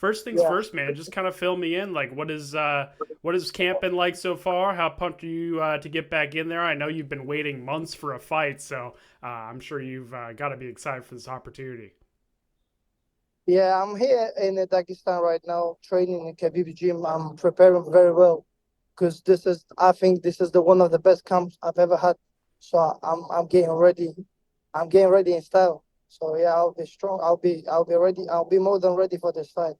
First things Yeah. first, man. Just kind of fill me in. Like, what has camp been like so far? How pumped are you to get back in there? I know you've been waiting months for a fight, so I'm sure you've got to be excited for this opportunity. Yeah, I'm here in Dagestan right now, training in Khabib gym. I'm preparing very well because I think this is the one of the best camps I've ever had. So I'm getting ready. I'm getting ready in style. So yeah, I'll be strong. I'll be ready. I'll be more than ready for this fight.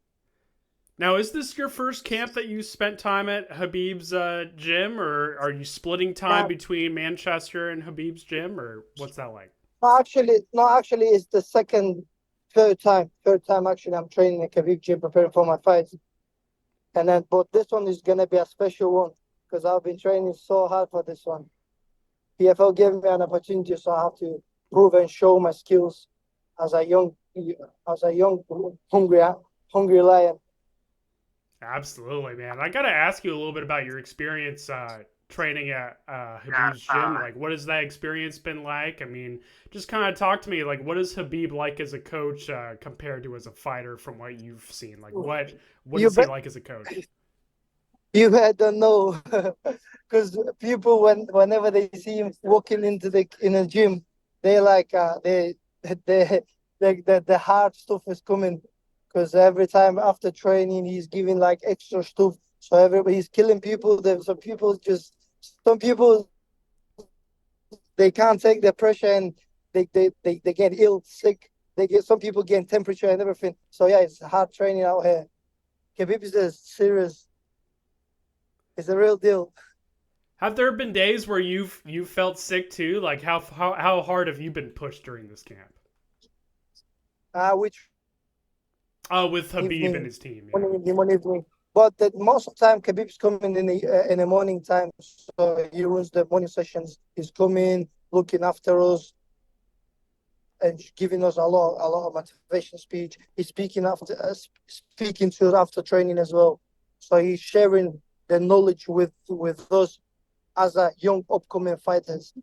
Now, is this your first camp that you spent time at Habib's gym, or are you splitting time Yeah, between Manchester and Habib's gym, or what's that like? no, actually, it's the third time actually. I'm training in Khabib gym, preparing for my fights. And then, but this one is gonna be a special one because I've been training so hard for this one. PFL gave me an opportunity, so I have to prove and show my skills as a young, as a young, hungry, hungry lion. Absolutely, man. I got to ask you a little bit about your experience training at Habib's gym. Like, what has that experience been like? I mean, just kind of talk to me. Like, what is Habib like as a coach compared to as a fighter from what you've seen? Like, what You is he bet, like as a coach? you bet don't know, because people whenever they see him walking into the gym, they like they the hard stuff is coming, because every time after training he's giving like extra stuff. So everybody's killing people. There some people they can't take the pressure and they get ill, sick. They get some people getting temperature and everything. So yeah, it's hard training out here. Khabib is a serious. It's a real deal. Have there been days where you've felt sick too? Like, how hard have you been pushed during this camp? Which With Habib and evening, his team, yeah. morning evening, one evening. But most of the time, Khabib's coming in the morning time, so he runs the morning sessions. He's coming, looking after us, and giving us a lot of motivation speech. He's speaking to us after training as well. So he's sharing the knowledge with us as a young upcoming fighters.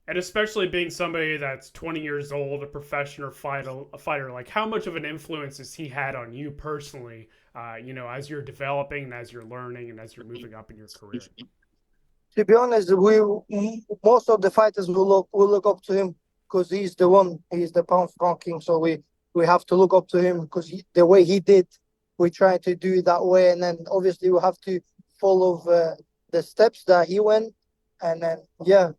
And especially being somebody that's 20 years old, a fighter, like how much of an influence has he had on you personally, as you're developing and as you're learning and as you're moving up in your career? To be honest, we most of the fighters will look up to him because he's the one. He's the pound for pound king. So we have to look up to him because the way he did, we try to do it that way, and then obviously we have to follow the steps that he went, and then yeah.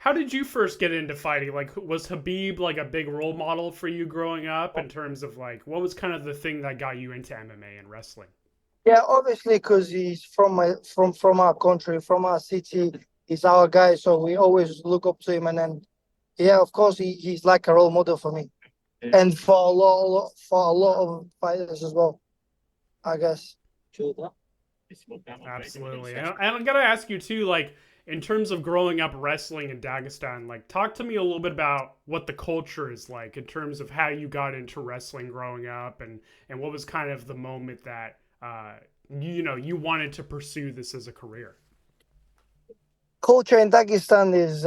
How did you first get into fighting? Like, was Habib like a big role model for you growing up in terms of like what was kind of the thing that got you into MMA and wrestling? Yeah, obviously, because he's from our country, from our city. He's our guy, so we always look up to him. And then, yeah, of course, he's like a role model for me, and for a lot of fighters as well, I guess. Absolutely. And I'm gonna ask you too, like in terms of growing up wrestling in Dagestan, like talk to me a little bit about what the culture is like in terms of how you got into wrestling growing up and what was kind of the moment that you wanted to pursue this as a career. Culture in Dagestan is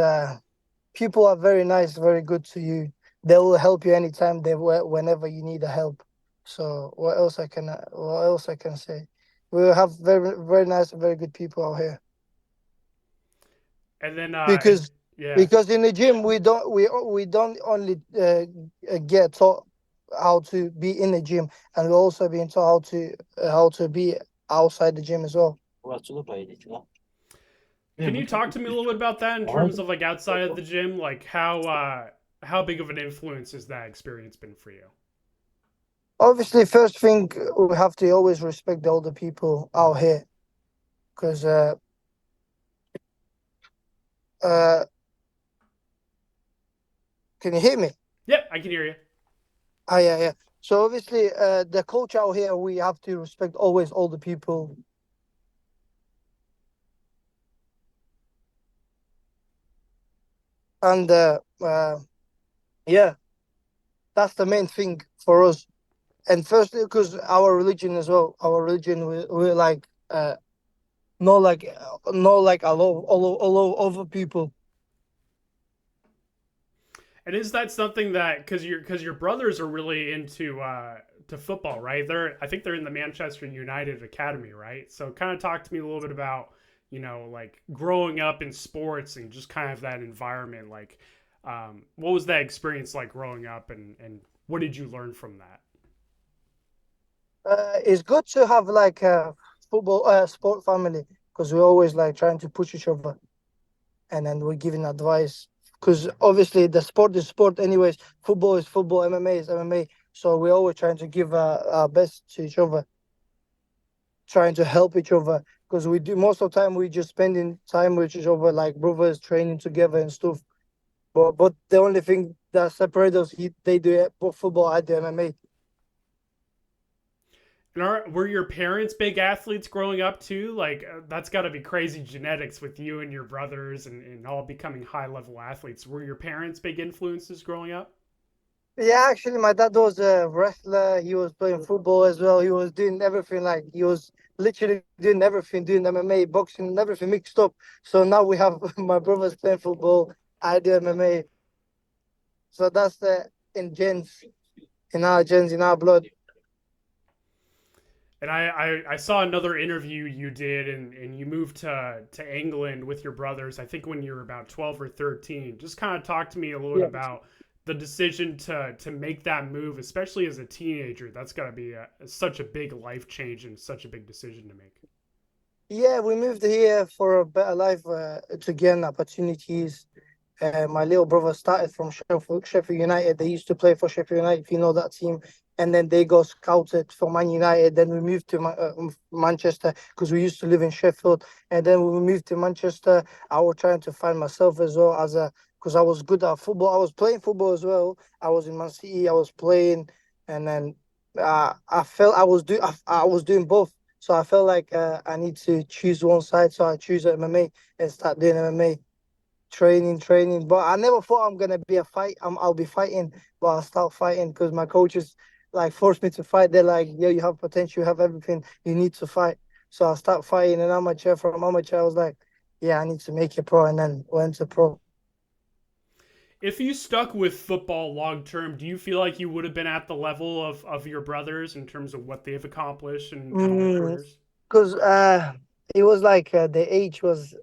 people are very nice, very good to you. They will help you anytime whenever you need a help. So what else I can say? We have very very nice and very good people out here. And then because yeah. because in the gym we don't only get taught how to be in the gym, and we're also being taught how to be outside the gym as well. Can you talk to me a little bit about that in terms of like outside of the gym, like how big of an influence has that experience been for you? Obviously, first thing, we have to always respect the older people out here, because uh can you hear me? Yep, I can hear you. Yeah, yeah. So obviously, the culture out here, we have to respect always older people. And yeah, that's the main thing for us. And firstly, because our religion as well, our religion, we like not like all over people. And is that something that because your brothers are really into to football, right? I think they're in the Manchester United Academy, right? So kind of talk to me a little bit about like growing up in sports and just kind of that environment. Like, what was that experience like growing up, and what did you learn from that? It's good to have like a football sport family because we're always like trying to push each other and then we're giving advice because obviously the sport is sport anyways. Football is football, MMA is MMA. So we're always trying to give our best to each other, trying to help each other because we do most of the time we just spending time with each other like brothers training together and stuff. But the only thing that separates us, they do football, I do MMA. And were your parents big athletes growing up too? Like that's got to be crazy genetics with you and your brothers and all becoming high level athletes. Were your parents big influences growing up? Yeah, actually, my dad was a wrestler. He was playing football as well. He was doing everything. Like he was literally doing everything, doing MMA, boxing, everything mixed up. So now we have my brothers playing football. I do MMA. So that's the in gens, in our blood. And I saw another interview you did, and you moved to England with your brothers. I think when you were about 12 or 13. Just kind of talk to me a little bit Yeah. about the decision to make that move, especially as a teenager. That's got to be such a big life change and such a big decision to make. Yeah, we moved here for a better life to gain opportunities. My little brother started from Sheffield United. They used to play for Sheffield United, if you know that team. And then they got scouted for Man United. Then we moved to Manchester because we used to live in Sheffield. And then when we moved to Manchester, I was trying to find myself as well because I was good at football. I was playing football as well. I was in Man City. I was playing, and then I felt I was doing both. So I felt like I need to choose one side. So I choose MMA and start doing MMA training. But I never thought I'm gonna be a fight. I'll be fighting, but I'll start fighting because my coaches like forced me to fight. They're like, "Yeah, you have potential, you have everything. You need to fight." So I start fighting an amateur. From amateur, I was like, "Yeah, I need to make it pro," and then went to pro. If you stuck with football long term, do you feel like you would have been at the level of your brothers in terms of what they've accomplished in their Mm, careers? because it was like the age was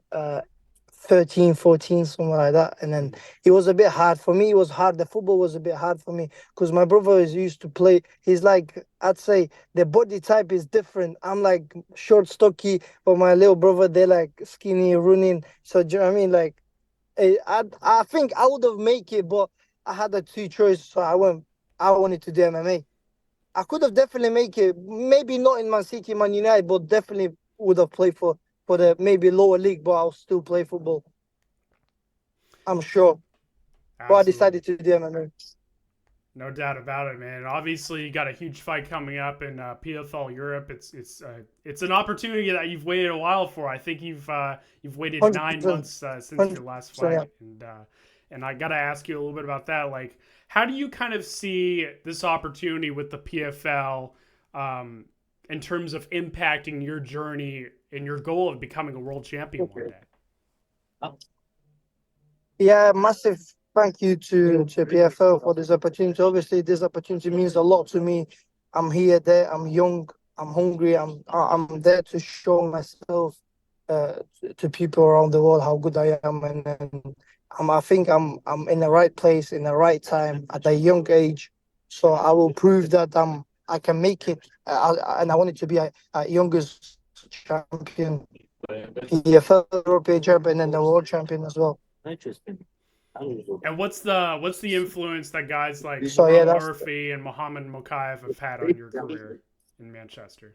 13, 14, something like that. And then it was a bit hard for me. It was hard. The football was a bit hard for me because my brother is used to play. He's like, I'd say the body type is different. I'm like short, stocky, but my little brother, they're like skinny, running. So, do you know what I mean? Like, I think I would have made it, but I had the two choices. So I wanted to do MMA. I could have definitely made it, maybe not in Man City, Man United, but definitely would have played for the maybe lower league, but I'll still play football. I'm sure. But I Absolutely. decided to do MMA. No doubt about it, man. Obviously, you got a huge fight coming up in PFL Europe. It's an opportunity that you've waited a while for. I think you've waited 100%. 9 months since your last 100%. Yeah. fight, and I got to ask you a little bit about that. Like, how do you kind of see this opportunity with the PFL in terms of impacting your journey and your goal of becoming a world champion one day? Yeah, massive thank you to PFL for this opportunity. Obviously, this opportunity means a lot to me. I'm here, there. I'm young. I'm hungry. I'm there to show myself to people around the world how good I am, and I think I'm in the right place in the right time at a young age. So I will prove that I can make it. And I want it to be a youngest champion, PFL European champion, and the world champion as well. And what's the influence that guys like So yeah, Ron that's Murphy and Mohamed Mokaev have had on your career in Manchester?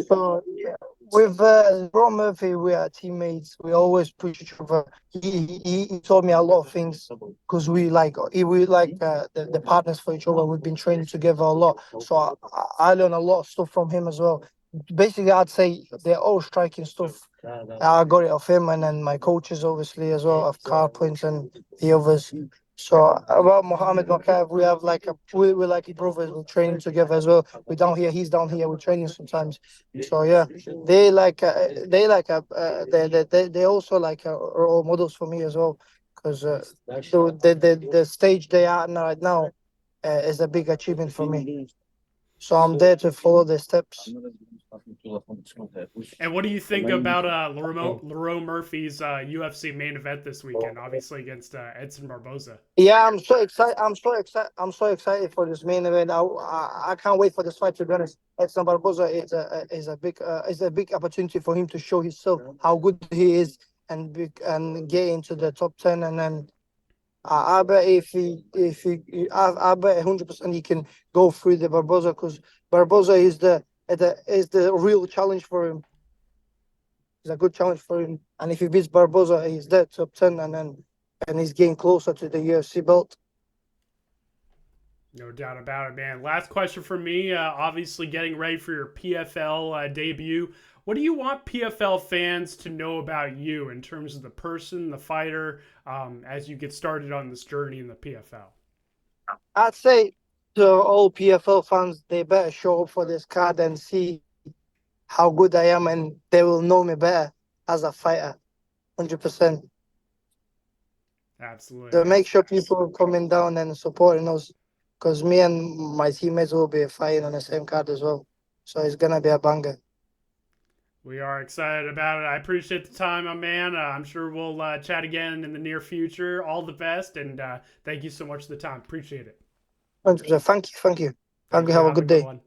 so yeah. With Ron Murphy, we are teammates. We always push each other. He taught me a lot of things because we like the partners for each other. We've been training together a lot, so I learned a lot of stuff from him as well. Basically, I'd say they're all striking stuff. I got it off him, and then my coaches obviously as well, of Carpins and the others. So about Mohammed Mokaev, we have like we're like brothers. We're training together as well. We're down here, he's down here. We're training sometimes. So yeah, they also like role models for me as well. because the stage they are in right now is a big achievement for me. So I'm there to follow the steps. And what do you think about Lerone Murphy's UFC main event this weekend? Obviously against Edson Barboza. Yeah, I'm so excited. I'm so excited for this main event. I can't wait for this fight. To be honest, Edson Barboza is a big opportunity for him to show himself how good he is and get into the top 10. And then I bet I bet 100% he can go through the Barboza, because Barboza is the real challenge for him. It's a good challenge for him, and if he beats Barboza, he's there top 10, and he's getting closer to the UFC belt. No doubt about it, man. Last question for me. Obviously, getting ready for your PFL debut. What do you want PFL fans to know about you in terms of the person, the fighter, as you get started on this journey in the PFL? I'd say to all PFL fans, they better show up for this card and see how good I am, and they will know me better as a fighter, 100%. Absolutely. So make sure people are coming down and supporting us, because me and my teammates will be fighting on the same card as well. So it's gonna be a banger. We are excited about it. I appreciate the time, my man. I'm sure we'll chat again in the near future. All the best, and thank you so much for the time. Appreciate it. 100%. Thank you. Thank you. Have a Have good day. one.